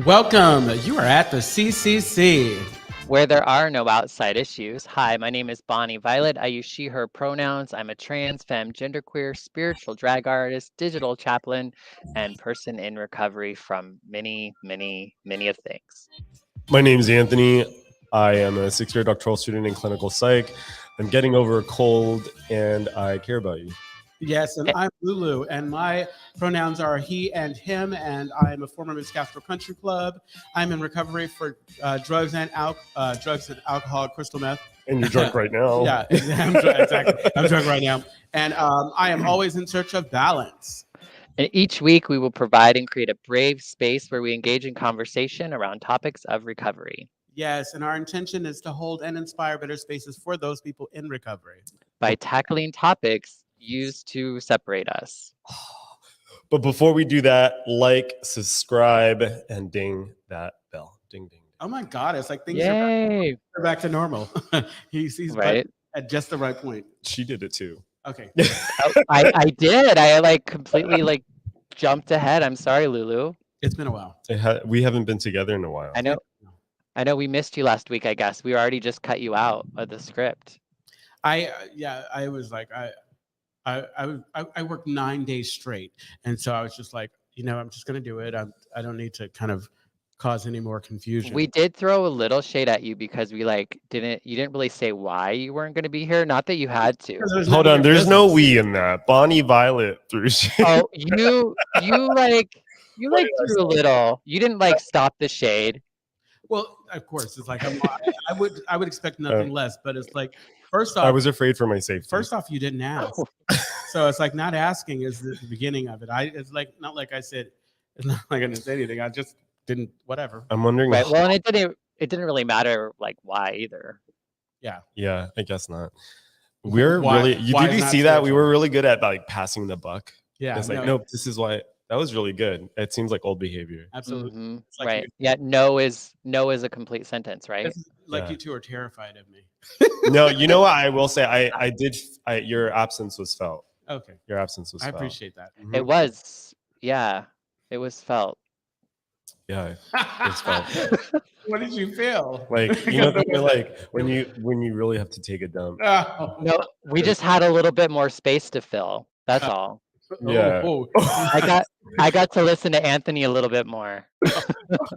Welcome. You are at the CCC. Where there are no outside issues. Hi, my name is Bonnie Violet. I use she, her pronouns. I'm a trans, femme, genderqueer, spiritual drag artist, digital chaplain, and person in recovery from many of things. My name is Anthony. I am a sixth-year doctoral student in clinical psych. I'm getting over a cold, and I care about you. Yes, and I'm Lulu, and my pronouns are he and him, and I'm a former Miss Castro Country Club. I'm in recovery for drugs and alcohol, crystal meth. And you're drunk right now. Yeah, exactly. I'm drunk right now, and I am always in search of balance. And each week we will provide and create a brave space where we engage in conversation around topics of recovery. Yes, and our intention is to hold and inspire better spaces for those people in recovery. By tackling topics used to separate us. But before we do that, like, subscribe, and ding that bell. Ding, ding. Oh my God, it's like things Yay! are back to normal. He's right at just the right point. She did it too. Okay. I did. I completely jumped ahead. I'm sorry, Lulu. It's been a while. We haven't been together in a while. I know we missed you last week, I guess. We already just cut you out of the script. I was like, I worked 9 days straight. And so I was just like, I'm just going to do it. I don't need to kind of cause any more confusion. We did throw a little shade at you because we you didn't really say why you weren't going to be here. Not that you had to. Hold on. There's no we in that. Bonnie Violet threw shade. Oh, you threw a little. You didn't stop the shade. Well, of course, it's like I would expect nothing less, but it's like, first off, I was afraid for my safety. First off, you didn't ask, so it's like not asking is the beginning of it. It's like not like I said, it's not like I didn't say anything. I just didn't. Whatever. I'm wondering. Right. Well, and it didn't really matter why either. Yeah. Yeah, I guess not. We're really. Did you see that? We were really good at passing the buck. Yeah. It's like no, this is why. That was really good. It seems like old behavior. Absolutely. Mm-hmm. Like right. Yeah. No is a complete sentence, right? You two are terrified of me. No, you know what I will say? I did. Your absence was felt. Okay. Your absence was felt. I appreciate that. Mm-hmm. It was. Yeah. It was felt. Yeah. It was felt. What did you feel? When you really have to take a dump. Oh. No, we just had a little bit more space to fill. That's all. Yeah. I got to listen to Anthony a little bit more.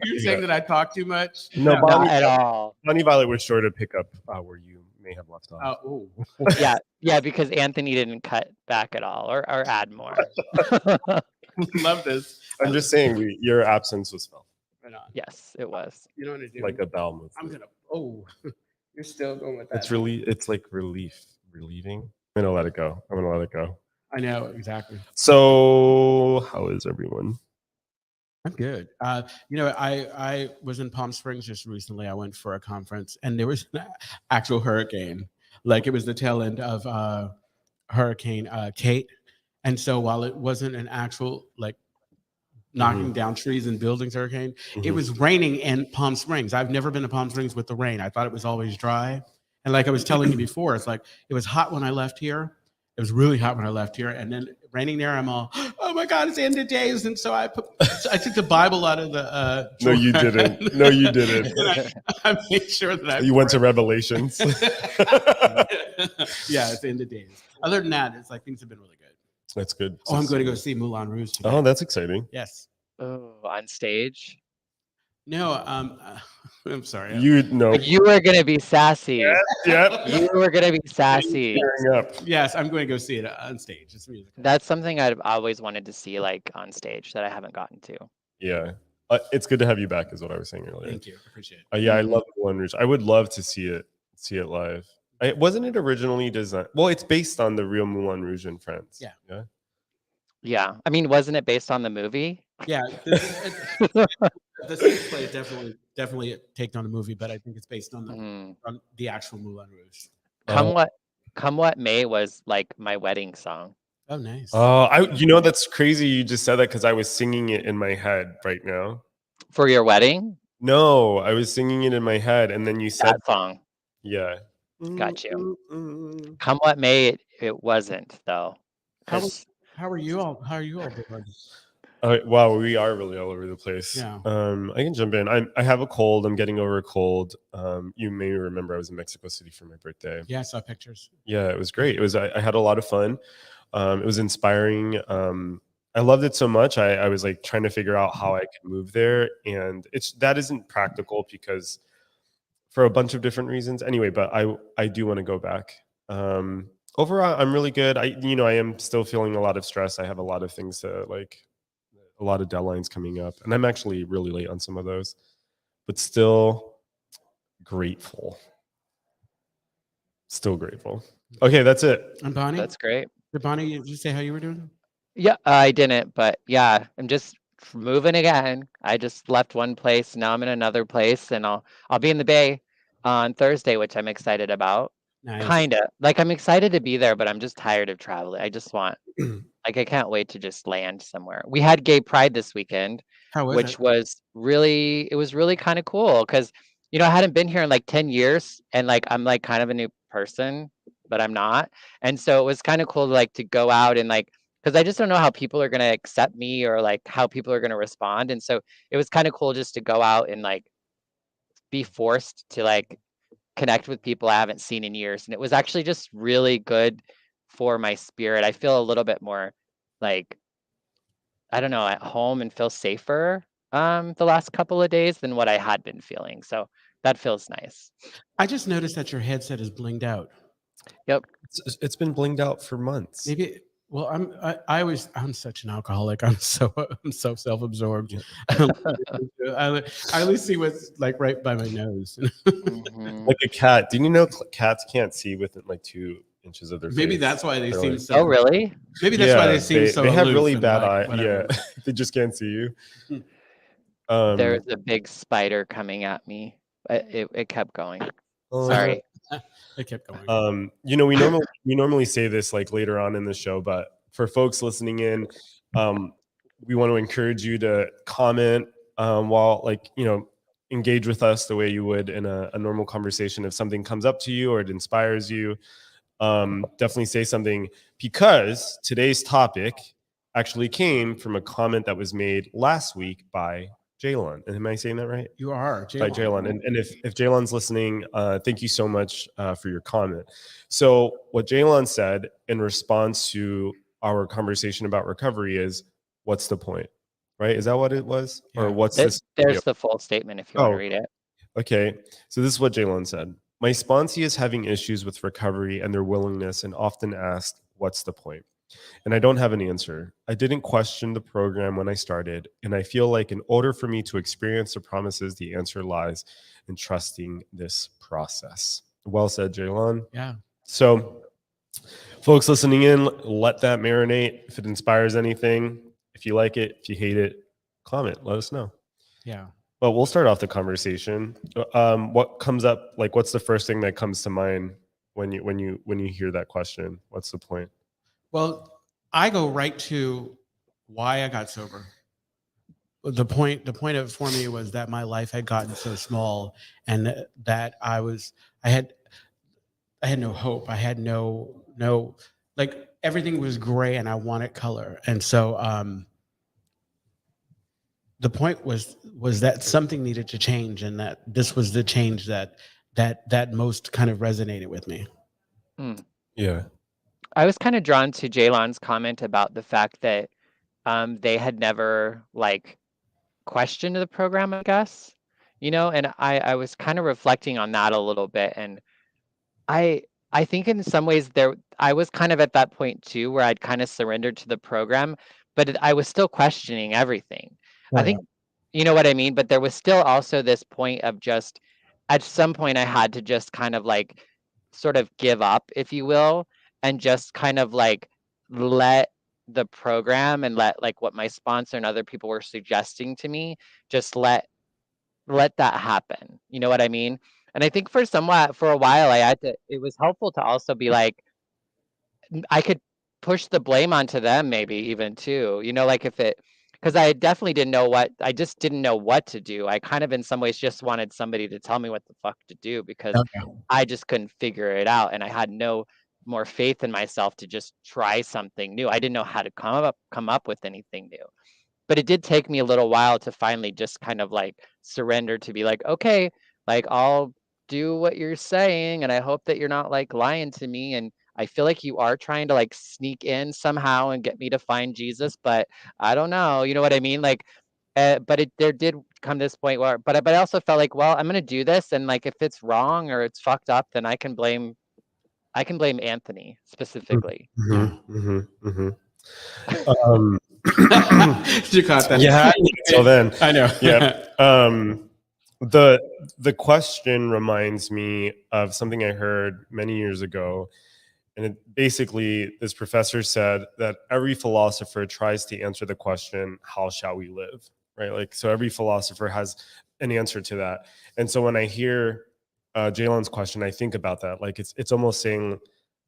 You're saying that I talk too much? No, not at all. Bonnie Violet was sure to pick up where you may have left off. Yeah, because Anthony didn't cut back at all or add more. Love this. I'm just saying your absence was felt. Right on. Yes, it was. You know what I do? Like a bowel movement. I'm gonna. You're still going with that. It's like relieving. I'm gonna let it go. I know, exactly. So, how is everyone? I'm good. I was in Palm Springs just recently. I went for a conference, and there was an actual hurricane. Like it was the tail end of Hurricane Kate, and so while it wasn't an actual knocking down trees and buildings hurricane, it was raining in Palm Springs. I've never been to Palm Springs with the rain. I thought it was always dry, and like I was telling you before, it's like it was hot when I left here. It was really hot when I left here, and then raining there. I'm all, oh my God, it's the end of days, and so I took the Bible out of the. No, you didn't. No, you didn't. I made sure that you went to Revelations. Yeah, it's the end of days. Other than that, it's like things have been really good. That's good. Oh, I'm going to go see Moulin Rouge today. Oh, that's exciting. Yes. Oh, on stage. No, I'm sorry. You were gonna be sassy. Yep. You were gonna be sassy. Yes, I'm going to go see it on stage. It's music. That's something I've always wanted to see, on stage, that I haven't gotten to. Yeah, it's good to have you back, is what I was saying earlier. Thank you, appreciate it. Yeah, I love Moulin Rouge. I would love to see it live. Wasn't it originally designed? Well, it's based on the real Moulin Rouge in France. Yeah. Yeah. I mean, wasn't it based on the movie? Yeah. The stage play definitely take on a movie, but I think it's based on the actual Moulin Rouge. Come What May was my wedding song. Oh, nice. Oh, that's crazy. You just said that because I was singing it in my head right now. For your wedding? No, I was singing it in my head, and then you said that song. Yeah. Got you. Come What May, it wasn't though. How are you all? How are you all doing? Wow, we are really all over the place. Yeah. I can jump in. I have a cold. I'm getting over a cold. You may remember I was in Mexico City for my birthday. Yeah, I saw pictures. Yeah, it was great. It was. I had a lot of fun. It was inspiring. I loved it so much. I was like trying to figure out how I could move there, and that isn't practical because for a bunch of different reasons. Anyway, but I do want to go back. Overall, I'm really good. I am still feeling a lot of stress. I have a lot of things to like, a lot of deadlines coming up, and I'm actually really late on some of those, but still grateful. Still grateful. Okay, that's it. And Bonnie? That's great. Did Bonnie, did you say how you were doing? Yeah, I didn't, but yeah, I'm just moving again. I just left one place, now I'm in another place, and I'll be in the Bay on Thursday, which I'm excited about. Nice. Kinda. Like I'm excited to be there, but I'm just tired of traveling. I just want like I can't wait to just land somewhere. We had Gay Pride this weekend, How was which it? was really kind of cool because I hadn't been here in like 10 years and like I'm like kind of a new person, but I'm not. And so it was kind of cool to like to go out and like because I just don't know how people are gonna accept me or like how people are gonna respond. And so it was kind of cool just to go out and like be forced to like connect with people I haven't seen in years. And it was actually just really good for my spirit. I feel a little bit more like, I don't know, at home and feel safer the last couple of days than what I had been feeling. So that feels nice. I just noticed that your headset is blinged out. Yep. It's been blinged out for months. Maybe. Well, I'm such an alcoholic. I'm so self-absorbed. Yeah. I only see what's like right by my nose. Mhm. Like a cat. Didn't you know cats can't see within like 2 inches of their Maybe face? that's why they They're seem like- so. Oh, really? Maybe that's why they seem so. They have aloof really and, bad like, eye. whatever. Yeah, they just can't see you. There's a big spider coming at me. It kept going. Oh, Sorry. It kept going. we normally say this like later on in the show, but for folks listening in, we want to encourage you to comment while engage with us the way you would in a normal conversation. If something comes up to you or it inspires you, definitely say something, because today's topic actually came from a comment that was made last week by Jaelon. Am I saying that right? You are By Jaelon. And if Jaelon's listening, thank you so much for your comment. So what Jaelon said in response to our conversation about recovery is, what's the point? Right? Is that what it was? Yeah. Or what's this? There's the full statement if you want to read it. Okay. So this is what Jaelon said. My sponsee is having issues with recovery and their willingness, and often asked, what's the point? And I don't have an answer. I didn't question the program when I started, and I feel like in order for me to experience the promises, the answer lies in trusting this process. Well said, Jaelon. Yeah. So, folks listening in, let that marinate. If it inspires anything, if you like it, if you hate it, comment. Let us know. Yeah. Well, we'll start off the conversation. What comes up? Like, what's the first thing that comes to mind when you hear that question? What's the point? Well, I go right to why I got sober. The point of it for me was that my life had gotten so small, and that I had no hope. I had no like, everything was gray, and I wanted color. And so the point was that something needed to change, and that this was the change that most kind of resonated with me. Yeah. I was kind of drawn to Jaelon's comment about the fact that they had never like questioned the program, I guess, and I was kind of reflecting on that a little bit. And I think in some ways I was kind of at that point too, where I'd kind of surrendered to the program, but I was still questioning everything. I think, you know what I mean? But there was still also this point of just, at some point I had to just kind of like sort of give up, if you will, and just kind of like let the program and let like what my sponsor and other people were suggesting to me, just let that happen. You know what I mean? And I think for a while it was helpful to also be like, I could push the blame onto them maybe even too, like because I definitely I just didn't know what to do. I kind of in some ways just wanted somebody to tell me what the fuck to do, because I just couldn't figure it out. And I had no more faith in myself to just try something new. I didn't know how to come up with anything new. but it did take me a little while to finally just kind of like surrender to be like, okay, like I'll do what you're saying, and I hope that you're not like lying to me. And I feel like you are trying to like sneak in somehow and get me to find Jesus, but I don't know, you know what I mean? Like, but there did come this point where, but I also felt like, well, I'm gonna do this, and like if it's wrong or it's fucked up, then I can blame Anthony specifically. Yeah. Um, You caught that? yeah, until then. I know. Yeah. The question reminds me of something I heard many years ago. And basically, this professor said that every philosopher tries to answer the question, how shall we live? Right? Like, so every philosopher has an answer to that. And so when I hear Jaelon's question, I think about that. Like, it's almost saying,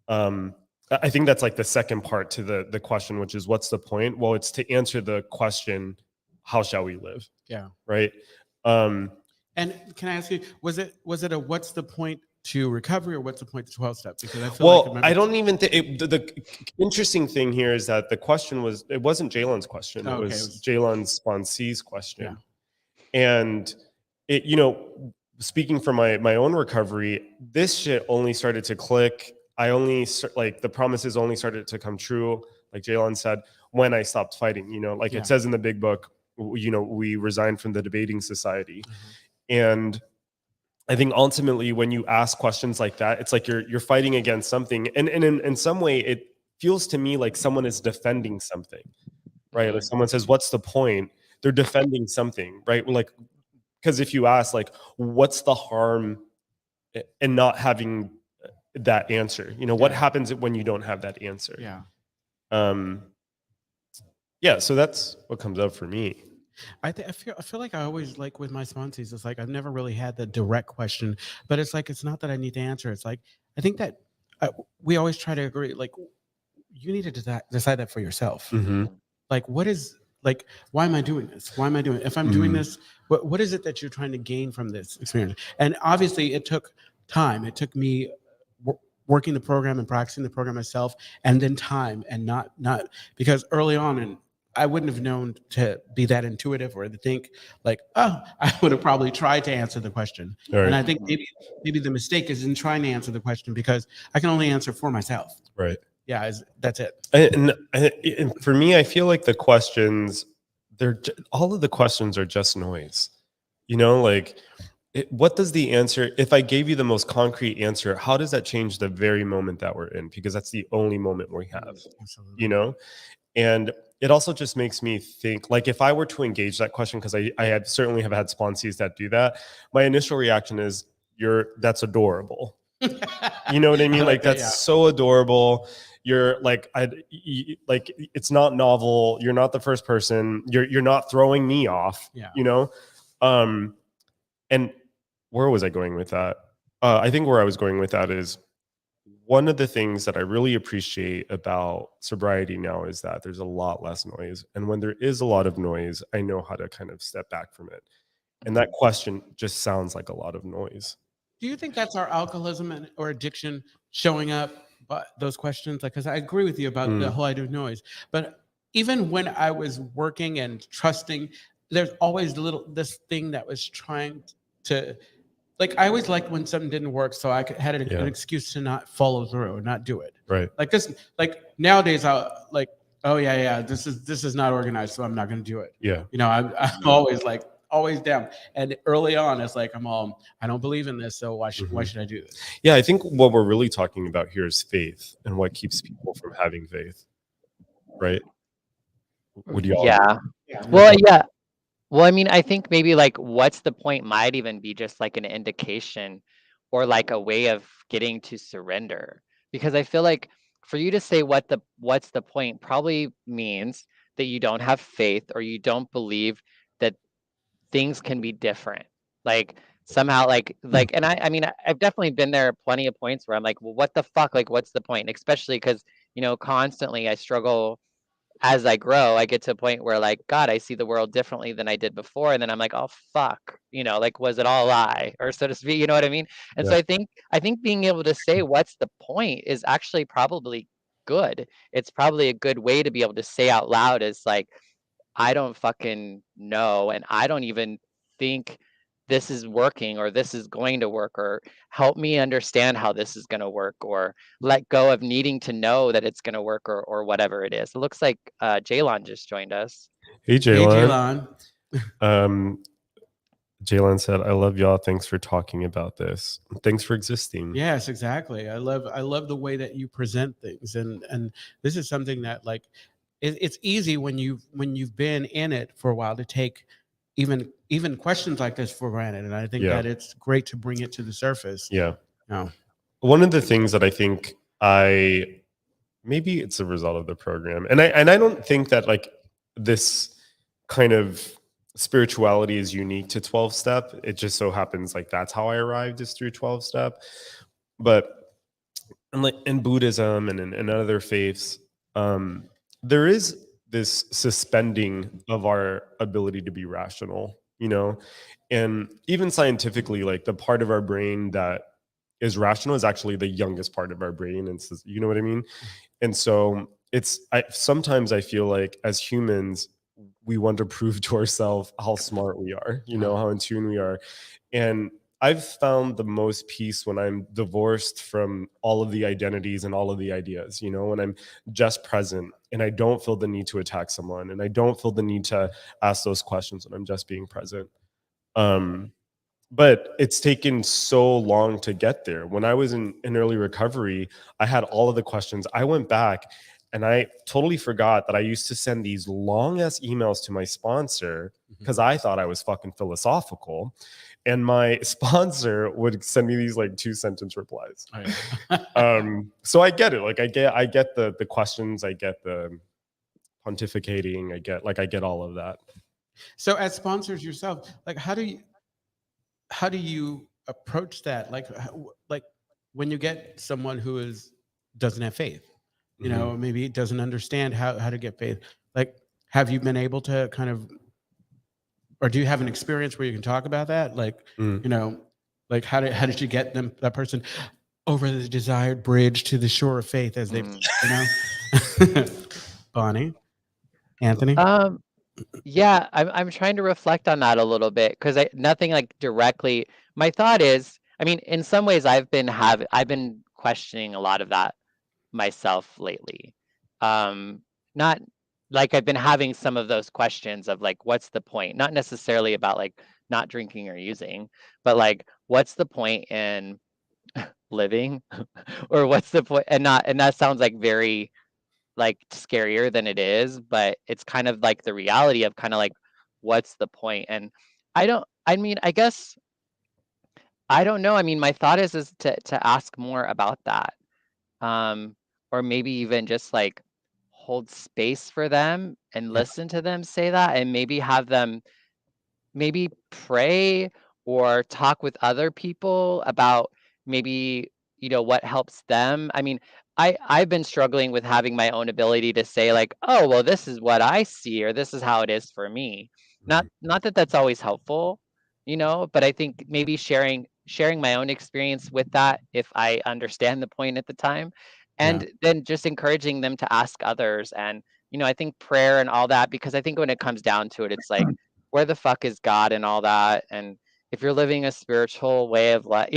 I think that's like the second part to the question, which is what's the point? Well, it's to answer the question, how shall we live? Yeah. Right. And can I ask you, was it a what's the point to recovery, or what's the point to 12 step? Because I feel Well, like I don't even think the interesting thing here is that the question it wasn't Jaelon's question. Oh, It okay, was Jaelon's sponsee's question. Yeah. And it, speaking from my own recovery, this shit only started to click. Like the promises only started to come true, like Jaelon said, when I stopped fighting. Like Yeah. it says in the big book, we resigned from the debating society. And I think ultimately when you ask questions like that, it's like you're fighting against something. And in some way, it feels to me like someone is defending something, right? Like someone says, what's the point? They're defending something, right? Like, because if you ask, like, what's the harm in not having that answer? What happens when you don't have that answer? Yeah. Yeah, so that's what comes up for me. I feel like I always, like with my sponsees, it's like I've never really had the direct question, but it's like it's not that I need to answer. It's like I think that we always try to agree. Like you need to decide that for yourself. Like what is like why am I doing this? Why am I doing it? If I'm doing this, what is it that you're trying to gain from this experience? And obviously, it took time. It took me working the program and practicing the program myself, and then time, and not because early on and I wouldn't have known to be that intuitive or to think like, oh, I would have probably tried to answer the question. Right. And I think maybe the mistake is in trying to answer the question because I can only answer for myself. Right. Yeah, that's it. And for me, I feel like the questions, all of the questions are just noise. Like what does the answer, if I gave you the most concrete answer, how does that change the very moment that we're in? Because that's the only moment we have, Absolutely. And it also just makes me think, like, if I were to engage that question, because I certainly have had sponsees that do that, my initial reaction is, that's adorable. You know what I mean? Like that's so adorable. You're like, like it's not novel. You're not the first person. You're not throwing me off. And where was I going with that? I think where I was going with that is one of the things that I really appreciate about sobriety now is that there's a lot less noise. And when there is a lot of noise, I know how to kind of step back from it. And that question just sounds like a lot of noise. Do you think that's our alcoholism or addiction showing up? But those questions, like, because I agree with you about the whole idea of noise. But even when I was working and trusting, there's always this thing that was trying to, like, I always liked when something didn't work, so I had an excuse to not follow through or not do it. Right. Like this, like nowadays, I like, oh yeah, this is not organized, so I'm not going to do it. Yeah. I'm always like. Always down. And early on, it's like I don't believe in this, so why should I do this? Yeah, I think what we're really talking about here is faith and what keeps people from having faith, right? Would you all? Yeah. Well, yeah. Well, I mean, I think maybe like what's the point might even be just like an indication or like a way of getting to surrender. Because I feel like for you to say what's the point probably means that you don't have faith or you don't believe that things can be different. Like somehow and I mean I've definitely been there plenty of points where I'm like, well, what the fuck? Like what's the point? And especially because, constantly I struggle as I grow. I get to a point where like, God, I see the world differently than I did before. And then I'm like, oh fuck, like was it all a lie? Or so to speak, you know what I mean? And so I think being able to say what's the point is actually probably good. It's probably a good way to be able to say out loud is like, I don't fucking know, and I don't even think this is working or this is going to work, or help me understand how this is going to work, or let go of needing to know that it's going to work, or whatever it is. It looks like Jaelon just joined us. Hey, Hey, Jaelon. Jaelon. Jaelon said, "I love y'all. Thanks for talking about this. Thanks for existing." Yes, exactly. I love the way that you present things, and this is something that like it's easy when you've been in it for a while to take even questions like this for granted, and I think Yeah. that it's great to bring it to the surface. Yeah. Oh. One of the things that I think maybe it's a result of the program, and I don't think that like this kind of spirituality is unique to 12 step. It just so happens like that's how I arrived, is through 12 step. But like in Buddhism and in other faiths, there is this suspending of our ability to be rational, and even scientifically, like the part of our brain that is rational is actually the youngest part of our brain, and so, you know what I mean. And so sometimes I feel like as humans, we want to prove to ourselves how smart we are, how in tune we are. And I've found the most peace when I'm divorced from all of the identities and all of the ideas, when I'm just present and I don't feel the need to attack someone and I don't feel the need to ask those questions when I'm just being present. But it's taken so long to get there. When I was in early recovery, I had all of the questions. I went back and I totally forgot that I used to send these long ass emails to my sponsor because I thought I was fucking philosophical. And my sponsor would send me these like 2-sentence replies. So I get it. Like I get the questions, I get the pontificating, I get all of that. So as sponsors yourself, like how do you approach that? Like when you get someone who doesn't have faith, maybe doesn't understand how to get faith. Like, have you been able to kind of, or do you have an experience where you can talk about that? Like, like how did you get that person over the desired bridge to the shore of faith, as they've, Bonnie, Anthony? Yeah, I'm trying to reflect on that a little bit, because nothing like directly. My thought is, I mean, in some ways, I've been questioning a lot of that myself lately. Not like I've been having some of those questions of like, what's the point? Not necessarily about like not drinking or using, but like, what's the point in living, or what's the point? And that sounds like very like scarier than it is, but it's kind of like the reality of kind of like, what's the point? And I mean, I guess I don't know. I mean, my thought is to ask more about that. Or maybe even just like hold space for them and Yeah. listen to them say that, and maybe have them maybe pray or talk with other people about maybe, what helps them. I mean, I've been struggling with having my own ability to say like, oh, well, this is what I see, or this is how it is for me. Not that that's always helpful, but I think maybe sharing my own experience with that, if I understand the point at the time, Yeah. and then just encouraging them to ask others. And I think prayer and all that, because I think when it comes down to it, it's like, where the fuck is God and all that? And if you're living a spiritual way of life,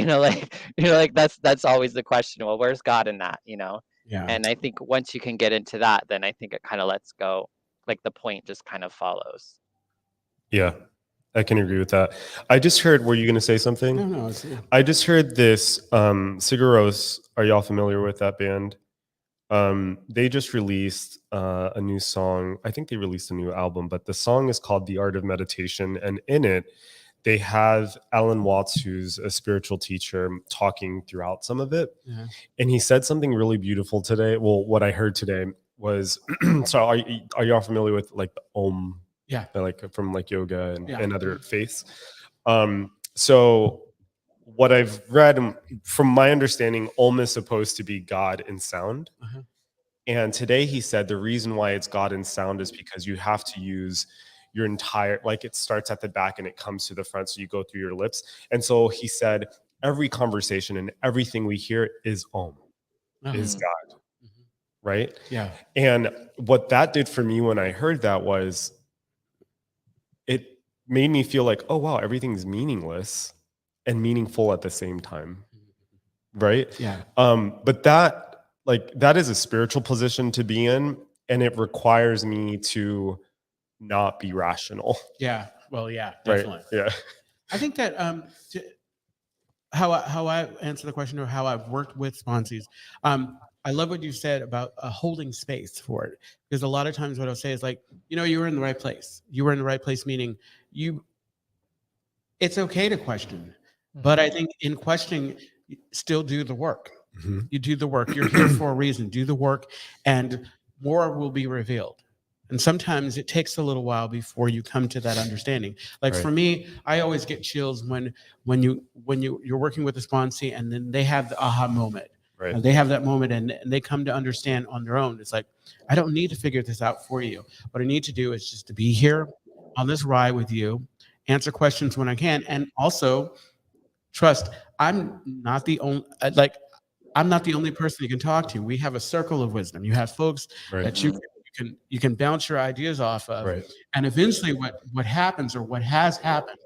like that's always the question. Well, where's God in that? Yeah. And I think once you can get into that, then I think it kind of lets go. Like the point just kind of follows. Yeah, I can agree with that. I just heard, were you going to say something? No. I just heard this, Sigur. Are y'all familiar with that band? They just released a new song. I think they released a new album, but the song is called The Art of Meditation. And in it, they have Alan Watts, who's a spiritual teacher, talking throughout some of it. Yeah. And he said something really beautiful today. Well, what I heard today was, so are y'all familiar with like the Om? Yeah. Like from like yoga and other Mhm. faiths. So what I've read, from my understanding, Om is supposed to be God in sound. Uh-huh. And today he said the reason why it's God in sound is because you have to use your entire, like it starts at the back and it comes to the front. So you go through your lips. And so he said, every conversation and everything we hear is Om, is God. Right? Yeah. And what that did for me when I heard that was, it made me feel like, oh wow, everything's meaningless and meaningful at the same time. Right. Yeah. But that is a spiritual position to be in, and it requires me to not be rational. Yeah. Well, yeah, Right. definitely. Yeah. I think that how I answer the question, or how I've worked with sponsees. I love what you said about holding space for it, because a lot of times what I'll say is like, you were in the right place. You were in the right place, meaning it's okay to question, but I think in questioning, still do the work. Mhm. You do the work. You're here for a reason. Do the work, and more will be revealed. And sometimes it takes a little while before you come to that understanding. Like for Right. me, I always get chills when you're working with a sponsee, and then they have the aha moment. Right. And they have that moment, and they come to understand on their own. It's like, I don't need to figure this out for you. What I need to do is just to be here on this ride with you, answer questions when I can, and also trust. I'm not the only like I'm not the only person you can talk to. We have a circle of wisdom. You have folks Right. that you can bounce your ideas off of, Right. and eventually, what happens, or what has happened,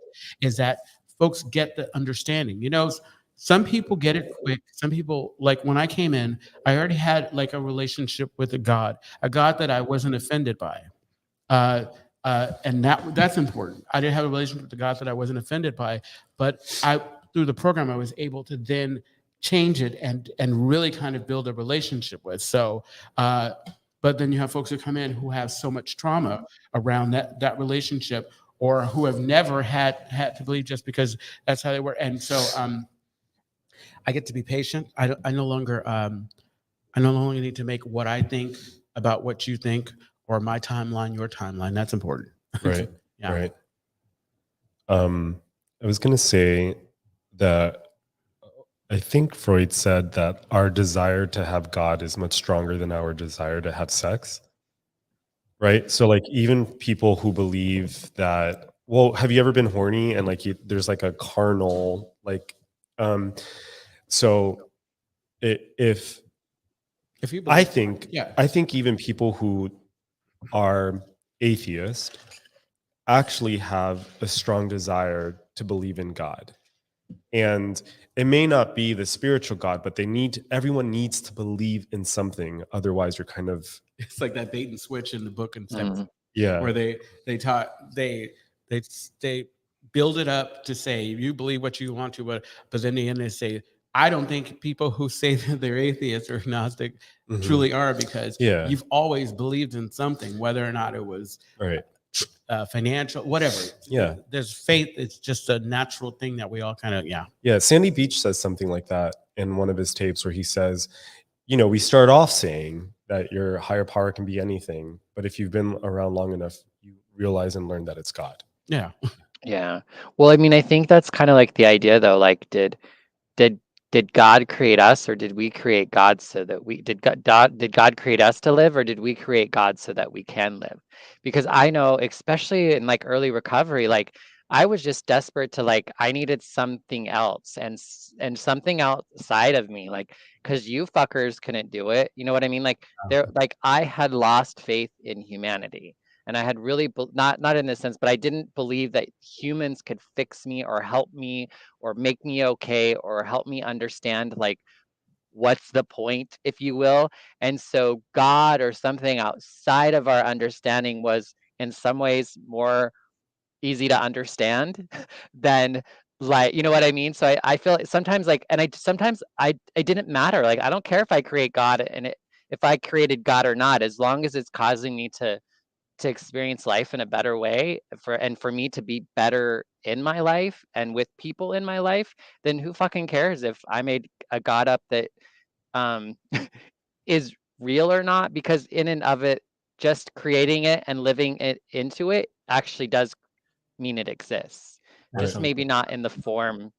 is that folks get the understanding. Some people get it quick. Some people, like when I came in, I already had like a relationship with a God that I wasn't offended by. Uh, and that's important. I didn't have a relationship with the God that I wasn't offended by, but through the program I was able to then change it and really kind of build a relationship with. So, but then you have folks who come in who have so much trauma around that relationship, or who have never had to believe just because that's how they were. And so, I get to be patient. I no longer need to make what I think about what you think, or my timeline your timeline. That's important. Right. Yeah. Right. I was going to say that I think Freud said that our desire to have God is much stronger than our desire to have sex. Right. So, like, even people who believe that, well, have you ever been horny and like there's like a carnal, like, so if If you I believe, think, yeah, I think even people who are atheist actually have a strong desire to believe in God. And it may not be the spiritual God, but everyone needs to believe in something. Otherwise, you're kind of, it's like that bait and switch in the book and stuff, Mhm. yeah, where they build it up to say you believe what you want to, but then in the end they say, I don't think people who say that they're atheist or agnostic mhm, truly are, because yeah, you've always believed in something, whether or not it was right, financial, whatever. yeah, There's faith. It's just a natural thing that we all kind of, yeah. yeah. Sandy Beach says something like that in one of his tapes, where he says, we start off saying that your higher power can be anything, but if you've been around long enough, you realize and learn that it's God. Yeah. Yeah. Well, I mean, I think that's kind of like the idea though, like did did God create us, or did we create God so that we did God create us to live, or did we create God so that we can live? Because I know, especially in like early recovery, like I was just desperate to, like, I needed something else, and something outside of me, like, because you fuckers couldn't do it. You know what I mean? Like I had lost faith in humanity. And I had really not in this sense, but I didn't believe that humans could fix me or help me or make me okay or help me understand, like, what's the point, if you will. And so God or something outside of our understanding was in some ways more easy to understand than, like, you know what I mean? So I feel like sometimes, like, and sometimes it didn't matter. Like, I don't care if I create God if I created God or not, as long as it's causing me to experience life in a better way, for me to be better in my life and with people in my life, then who fucking cares if I made a God up that um is real or not? Because in and of it, just creating it and living it into it actually does mean it exists. Just Right. maybe not in the form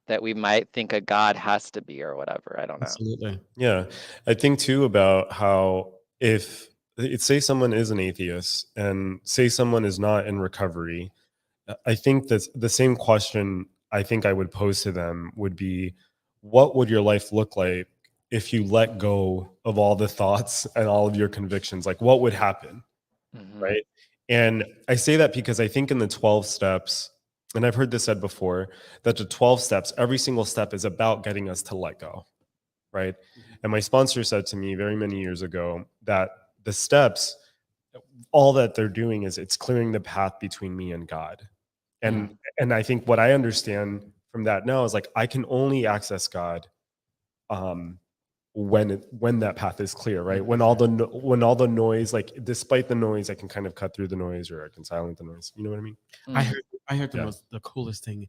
that we might think a God has to be or whatever. I don't know. Absolutely. Yeah. I think too about how, if say someone is an atheist and say someone is not in recovery, I think that the same question I think I would pose to them would be, what would your life look like if you let go of all the thoughts and all of your convictions? Like, what would happen? Mhm. Right. And I say that because I think in the 12 steps, and I've heard this said before, that the 12 steps, every single step is about getting us to let go, right? And my sponsor said to me very many years ago that the steps, all that they're doing is it's clearing the path between me and God. And I think what I understand from that now is like I can only access God when that path is clear, right? When all the noise, like despite the noise, I can kind of cut through the noise or I can silence the noise. You know what I mean? I heard the coolest thing.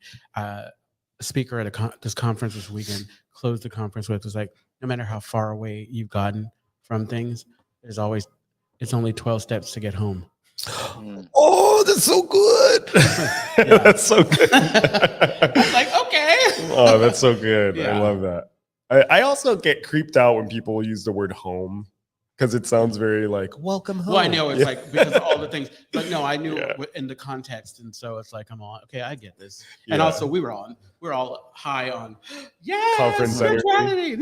Speaker at this conference this weekend closed the conference with was like, no matter how far away you've gotten from things, it's only 12 steps to get home. Oh, that's so good. That's so good. I'm like, okay. Oh, that's so good. Yeah. I love that. I also get creeped out when people use the word home because it sounds very like welcome home. Well, I know it's like because of all the things, but no, I knew in the context, and so it's like I'm all okay. I get this, and also we're all high on conference spirituality.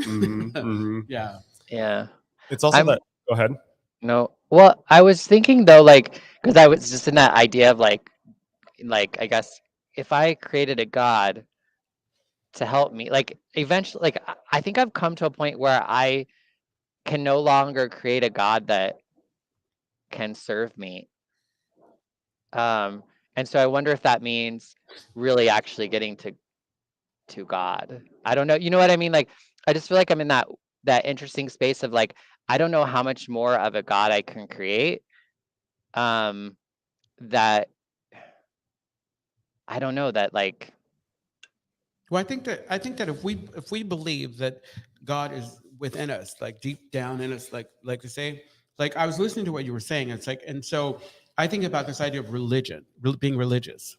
Yeah. It's also that. Go ahead. No. Well, I was thinking though, like, because I was just in that idea of like I guess if I created a God to help me, like eventually, like I think I've come to a point where I can no longer create a God that can serve me. And so I wonder if that means really actually getting to God. I don't know. You know what I mean? Like I just feel like I'm in that interesting space of like I don't know how much more of a God I can create. That I don't know that like. Well, I think that if we believe that God is within us, like deep down in us, like to say, like I was listening to what you were saying. It's like, and so I think about this idea of religion, being religious,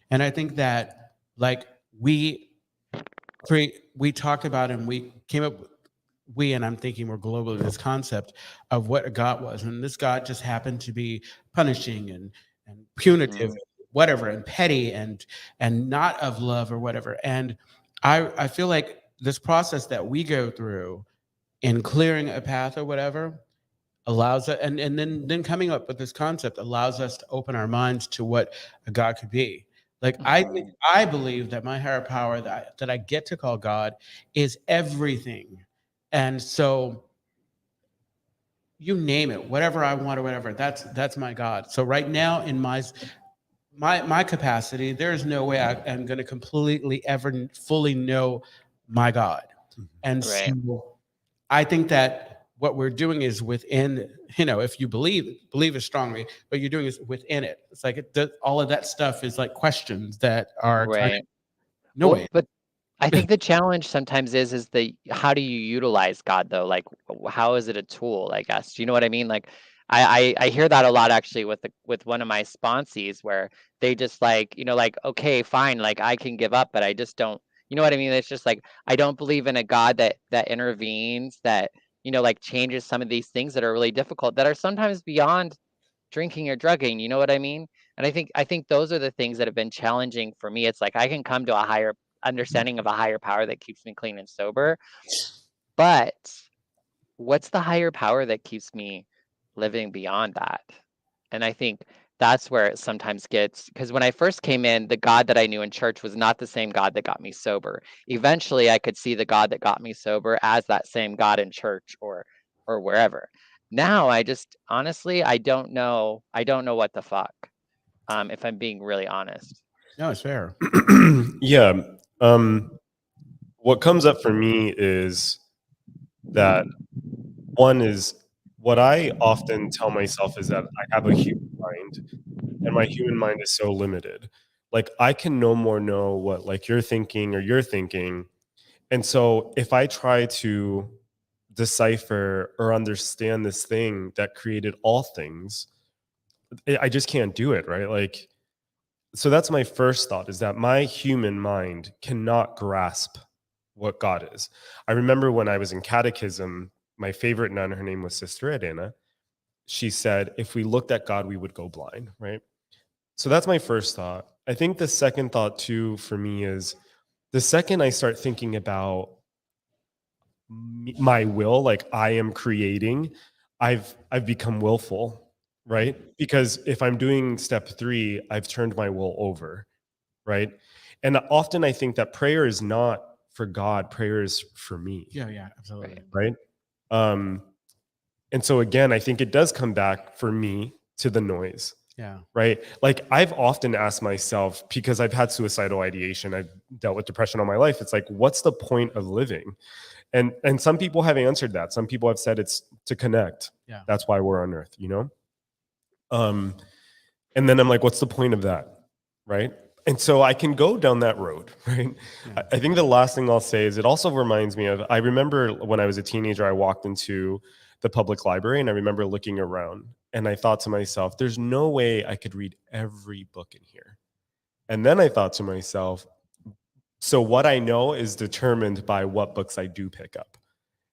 and I think that like we talked about and we came up. And I'm thinking more globally this concept of what a God was, and this God just happened to be punishing and punitive, whatever, and petty and not of love or whatever. And I feel like this process that we go through in clearing a path or whatever allows us, and then coming up with this concept allows us to open our minds to what a God could be. Like I believe that my higher power that I get to call God is everything. And so you name it, whatever I want or whatever, that's my God. So right now in my capacity, there is no way I am going to completely ever fully know my God. And so I think that what we're doing is within, if you believe it strongly, what you're doing is within it. It's like all of that stuff is like questions that are kind of no way. But I think the challenge sometimes is the how do you utilize God though? Like how is it a tool, I guess? Do you know what I mean? Like I hear that a lot actually with one of my sponsees where they just like, like, okay, fine, like I can give up, but I just don't, you know what I mean? It's just like I don't believe in a God that intervenes, that, like changes some of these things that are really difficult, that are sometimes beyond drinking or drugging, you know what I mean? And I think those are the things that have been challenging for me. It's like I can come to a higher understanding of a higher power that keeps me clean and sober, but what's the higher power that keeps me living beyond that? And I think that's where it sometimes gets, because when I first came in, the God that I knew in church was not the same God that got me sober. Eventually I could see the God that got me sober as that same God in church or wherever. Now I just honestly I don't know what the fuck, if I'm being really honest. No, it's fair. Yeah. What comes up for me is that one is what I often tell myself is that I have a human mind and my human mind is so limited. Like I can no more know what like you're thinking or you're thinking. And so if I try to decipher or understand this thing that created all things, I just can't do it, right? Like, so that's my first thought, is that my human mind cannot grasp what God is. I remember when I was in catechism, my favorite nun, her name was Sister Elena. She said, if we looked at God, we would go blind, right? So that's my first thought. I think the second thought too for me is the second I start thinking about my will, like I am creating, I've become willful, right? Because if I'm doing step 3, I've turned my will over, right? And often I think that prayer is not for God, prayer is for me, Yeah, absolutely. Right. right? Um, and so again, I think it does come back for me to the noise, Yeah. right? Like I've often asked myself, because I've had suicidal ideation, I've dealt with depression all my life. It's like, what's the point of living? And some people have answered that. Some people have said it's to connect. Yeah. That's why we're on earth, you know? And then I'm like, what's the point of that? Right. And so I can go down that road, right? Yeah. I think the last thing I'll say is it also reminds me of, I remember when I was a teenager, I walked into the public library and I remember looking around and I thought to myself, there's no way I could read every book in here. And then I thought to myself, so what I know is determined by what books I do pick up.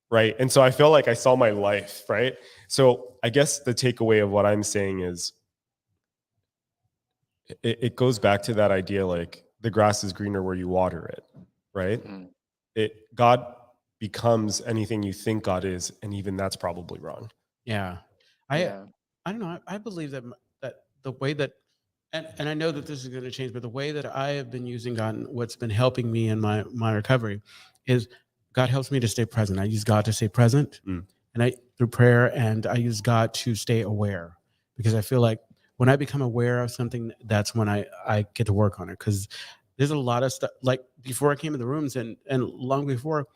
Right. And so I feel like I saw my life. Right. So I guess the takeaway of what I'm saying is it goes back to that idea, like the grass is greener where you water it, right? Mhm. God becomes anything you think God is, and even that's probably wrong. Yeah. I Yeah. I don't know. I believe that that the way that and I know that this is going to change, but the way that I have been using God and what's been helping me in my recovery is God helps me to stay present. I use God to stay present, Mm. and I through prayer, and I use God to stay aware, because I feel like when I become aware of something, that's when I get to work on it. Because there's a lot of stuff, like before I came in the rooms and long before,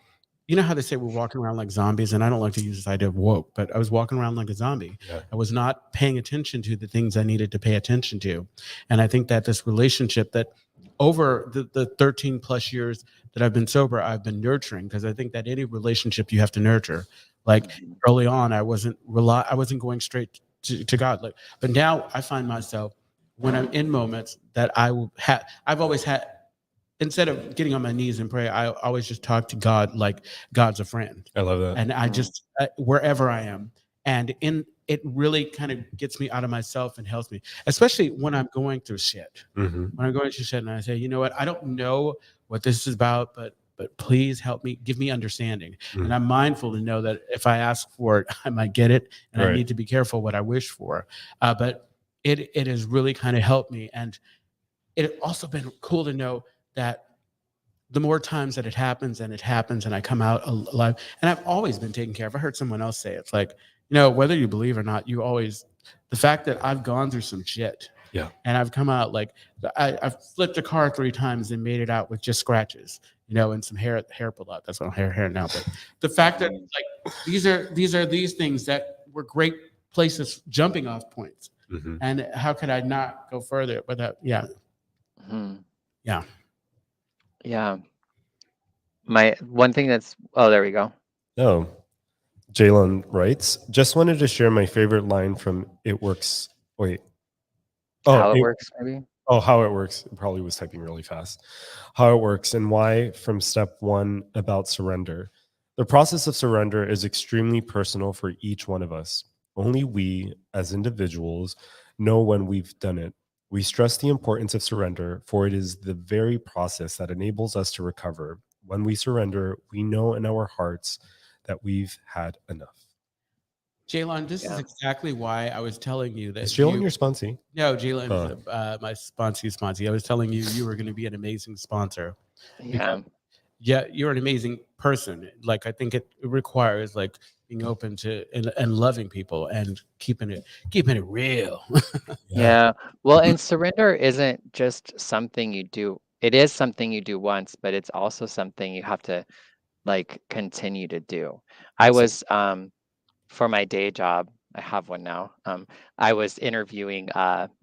you know how they say we're walking around like zombies, and I don't like to use this idea of woke, but I was walking around like a zombie. Yeah. I was not paying attention to the things I needed to pay attention to. And I think that this relationship that over the 13 plus years that I've been sober, I've been nurturing, because I think that any relationship you have to nurture. Like Mhm. early on, I wasn't going straight to God. Like, but now I find myself when I'm in moments that I've always had, instead of getting on my knees and pray, I always just talk to God like God's a friend. I love that. And I Mhm. just, wherever I am. And it really kind of gets me out of myself and helps me, especially when I'm going through shit. Mm-hmm. When I'm going through shit and I say, you know what, I don't know what this is about, but please help me, give me understanding. Mm. And I'm mindful to know that if I ask for it, I might get it. And I Right. need to be careful what I wish for. But it has really kind of helped me. And it also been cool to know that the more times that it happens and I come out alive, and I've always been taken care of. I heard someone else say it's like, whether you believe or not, you always, the fact that I've gone through some shit, Yeah. and I've come out like I've flipped a car 3 times and made it out with just scratches, and some hair pulled out. That's what hair now. But the fact that like these are these things that were great places, jumping off points. Mm-hmm. And how could I not go further without? Yeah. Mhm. Yeah. Yeah. My one thing there we go. Oh, Jaelon writes, just wanted to share my favorite line from It Works. Wait. How it works, maybe. How it works. It probably was typing really fast. How it works and why from step 1 about surrender. The process of surrender is extremely personal for each one of us. Only we, as individuals, know when we've done it. We stress the importance of surrender, for it is the very process that enables us to recover. When we surrender, we know in our hearts that we've had enough. Jaelon, this is Yeah. exactly why I was telling you Is that Jaelon your sponsee? no, Jaelon is Uh. my sponsee. I was telling you were going to be an amazing sponsor. Yeah. Yeah, you're an amazing person. Like, I think it requires like being open to and loving people and keeping it real. Yeah. Well, and surrender isn't just something you do. It is something you do once, but it's also something you have to like continue to do. I was for my day job, I have one now. I was interviewing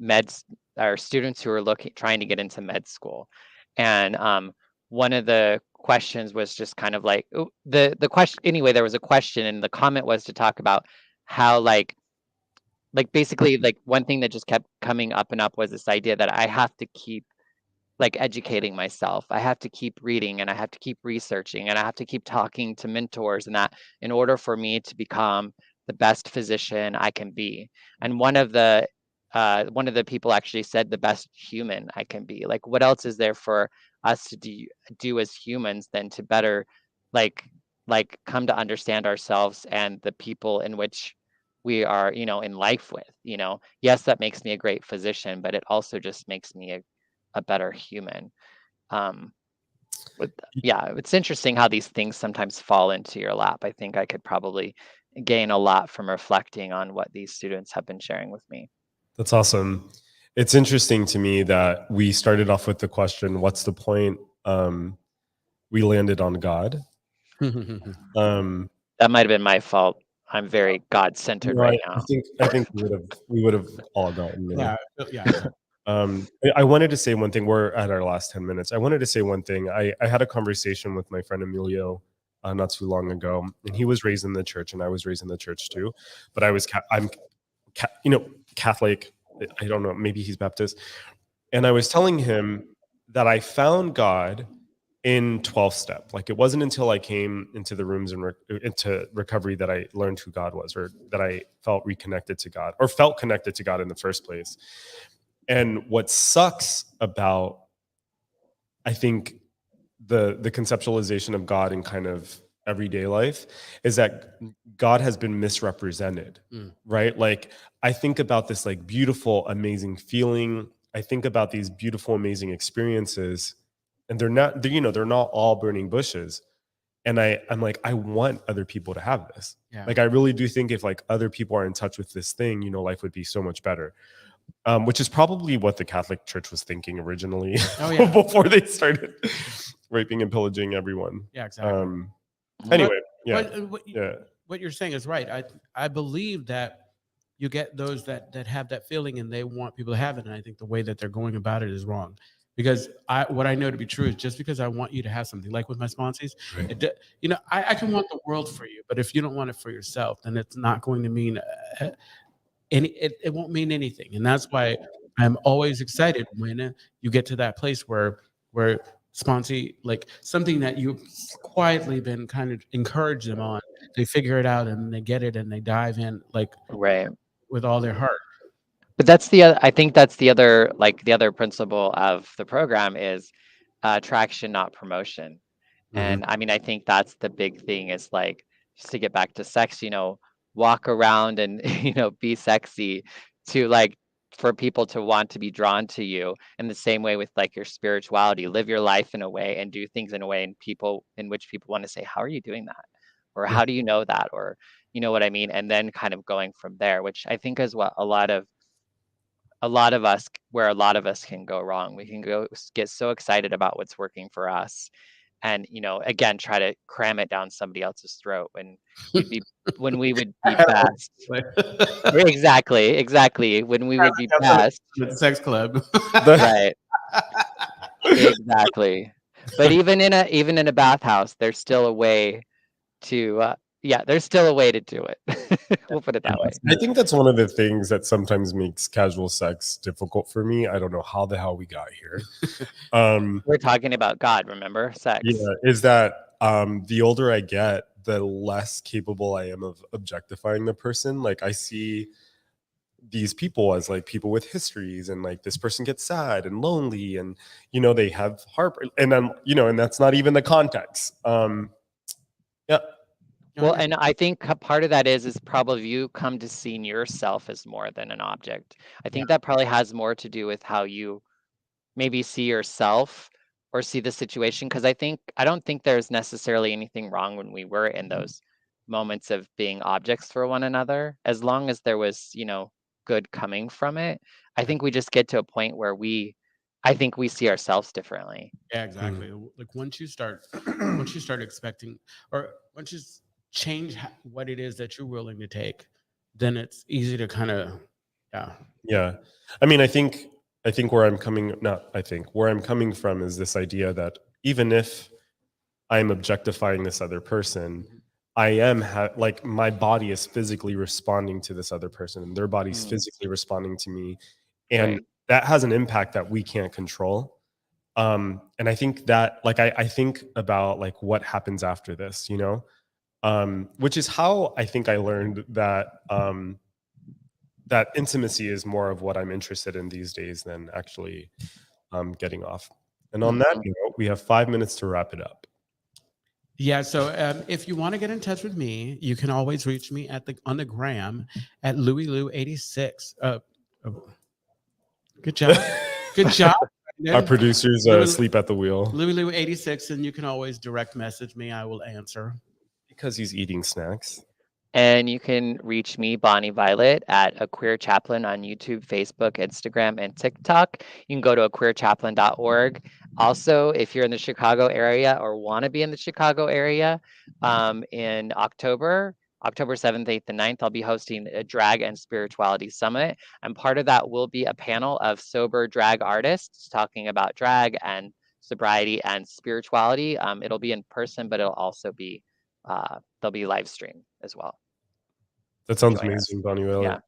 meds or students who are trying to get into med school, and one of the questions was just kind of like the question. Anyway, there was a question, and the comment was to talk about how like basically like one thing that just kept coming up and up was this idea that I have to keep like educating myself. I have to keep reading and I have to keep researching and I have to keep talking to mentors and that in order for me to become the best physician I can be. And one of the people actually said the best human I can be. Like what else is there for us to do as humans than to better like come to understand ourselves and the people in which we are, in life with, yes, that makes me a great physician, but it also just makes me a better human. Um, yeah, it's interesting how these things sometimes fall into your lap. I think I could probably gain a lot from reflecting on what these students have been sharing with me. That's awesome. It's interesting to me that we started off with the question, what's the point? We landed on God. That might have been my fault. I'm very God-centered right now. I think we would have all gotten there. Yeah. I wanted to say one thing. We're at our last 10 minutes. I wanted to say one thing. I had a conversation with my friend Emilio not too long ago, and he was raised in the church, and I was raised in the church too. But I'm Catholic. I don't know. Maybe he's Baptist. And I was telling him that I found God in 12th step. Like, it wasn't until I came into the rooms and into recovery that I learned who God was, or that I felt reconnected to God, or felt connected to God in the first place. And what sucks about, I think, the conceptualization of God in kind of everyday life is that God has been misrepresented, right? Like, I think about this like beautiful, amazing feeling. I think about these beautiful, amazing experiences, and they're not all burning bushes. And I'm like, I want other people to have this. Yeah. Like, I really do think if like other people are in touch with this thing, life would be so much better. Which is probably what the Catholic Church was thinking originally. Oh, yeah. Before they started raping and pillaging everyone. Yeah, exactly. Anyway, what you're saying is right. I believe that you get those that have that feeling and they want people to have it. And I think the way that they're going about it is wrong. Because what I know to be true is just because I want you to have something, like with my sponsees, right. I can want the world for you, but if you don't want it for yourself, then it's not going to mean it won't mean anything. And that's why I'm always excited when you get to that place where sponsee, like something that you've quietly been kind of encourage them on, they figure it out and they get it and they dive in like Right. with all their heart. But I think that's the other principle of the program is traction, not promotion. And I mean, I think that's the big thing is like, just to get back to sex, walk around and, be sexy to like, for people to want to be drawn to you. In the same way with like your spirituality, live your life in a way and do things in a way in which people want to say, how are you doing that? Or how do you know that? Or, you know what I mean? And then kind of going from there, which I think is what a lot of us can go wrong. We can get so excited about what's working for us and again try to cram it down somebody else's throat when we would be best. Exactly when we would be best With the sex club. right. Exactly. But even in a bathhouse, there's still a way to there's still a way to do it. We'll put it that way. I think that's one of the things that sometimes makes casual sex difficult for me. I don't know how the hell we got here. We're talking about God, remember? Sex. Yeah, is that the older I get, the less capable I am of objectifying the person. Like, I see these people as like people with histories, and like this person gets sad and lonely, and they have heartbreak, and then and that's not even the context. Well, and I think part of that is probably you come to seeing yourself as more than an object. I think that probably has more to do with how you maybe see yourself or see the situation. Because I don't think there's necessarily anything wrong when we were in those moments of being objects for one another, as long as there was, good coming from it. I think we just get to a point where I think we see ourselves differently. Yeah, exactly. Like once you start expecting, or once you change what it is that you're willing to take, then it's easy to kind of I mean, I think where I'm coming from is this idea that even if I'm objectifying this other person, I am like my body is physically responding to this other person, and their body's physically responding to me, and that has an impact that we can't control. And I think that, like, I think about like what happens after this, which is how I think I learned that that intimacy is more of what I'm interested in these days than actually getting off. And on that note, we have 5 minutes to wrap it up. Yeah, so if you want to get in touch with me, you can always reach me on the gram at LouisLou86. Oh, good job. Good job. Our Brandon. producers Louis- sleep at the wheel LouisLou86, and you can always direct message me. I will answer. because he's eating snacks. And you can reach me, Bonnie Violet, at A Queer Chaplain on YouTube, Facebook, Instagram, and TikTok. You can go to aqueerchaplain.org. Also, if you're in the Chicago area or want to be in the Chicago area, in October 7th, 8th, and 9th, I'll be hosting a Drag and Spirituality Summit. And part of that will be a panel of sober drag artists talking about drag and sobriety and spirituality. It'll be in person, but it'll also be there'll be live stream as well. That sounds Join us. amazing, Bonnie Violet. Yeah.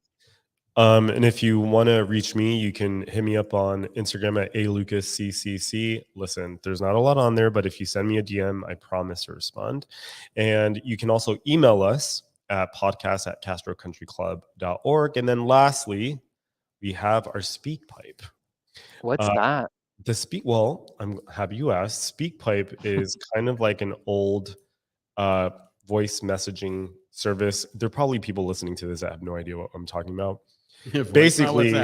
And if you want to reach me, you can hit me up on Instagram at alucasccc. Listen, there's not a lot on there, but if you send me a DM, I promise to respond. And you can also email us at podcast@castrocountryclub.org. And then lastly, we have our speak pipe. What's that? I'm happy you asked. Speak pipe is kind of like an old voice messaging service. There are probably people listening to this that have no idea what I'm talking about. Basically,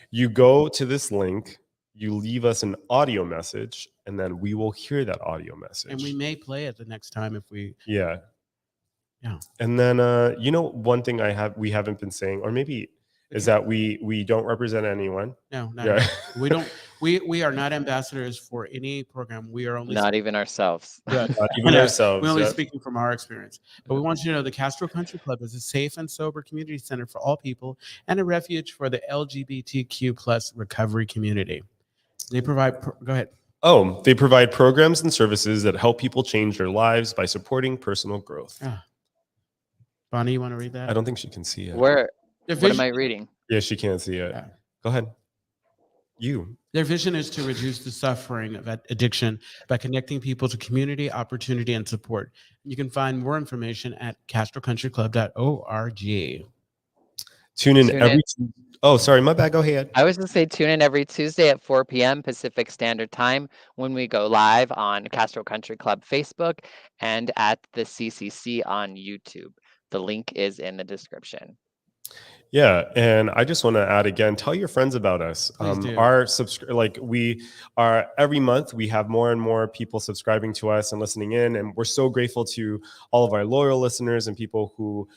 you go to this link, you leave us an audio message, and then we will hear that audio message. And we may play it the next time if we. Yeah. Yeah. And then one thing we haven't been saying, or maybe is that we don't represent anyone. No, not we don't. We are not ambassadors for any program. We are only not even ourselves. Not even ourselves. We're only speaking from our experience. But we want you to know the Castro Country Club is a safe and sober community center for all people and a refuge for the LGBTQ plus recovery community. They provide. Go ahead. Oh, they provide programs and services that help people change their lives by supporting personal growth. Bonnie, you want to read that? I don't think she can see it. What am I reading? Yeah, she can't see it. Yeah. Go ahead. Their vision is to reduce the suffering of addiction by connecting people to community, opportunity, and support. You can find more information at castrocountryclub.org. Tune in. Oh, sorry, my bad. Go ahead. I was going to say tune in every Tuesday at 4 p.m. Pacific Standard Time when we go live on Castro Country Club Facebook and at the CCC on YouTube. The link is in the description. Yeah, and I just want to add again, tell your friends about us. We are every month we have more and more people subscribing to us and listening in, and we're so grateful to all of our loyal listeners and people who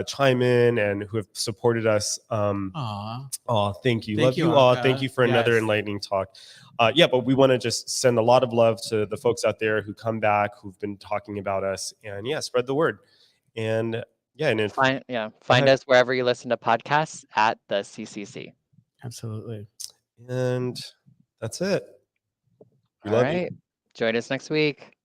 chime in and who have supported us. Thank you. Love you all. Thank you for another enlightening talk. But we want to just send a lot of love to the folks out there who come back, who've been talking about us, and spread the word. And find us wherever you listen to podcasts at the CCC. Absolutely. And that's it. All right. Join us next week.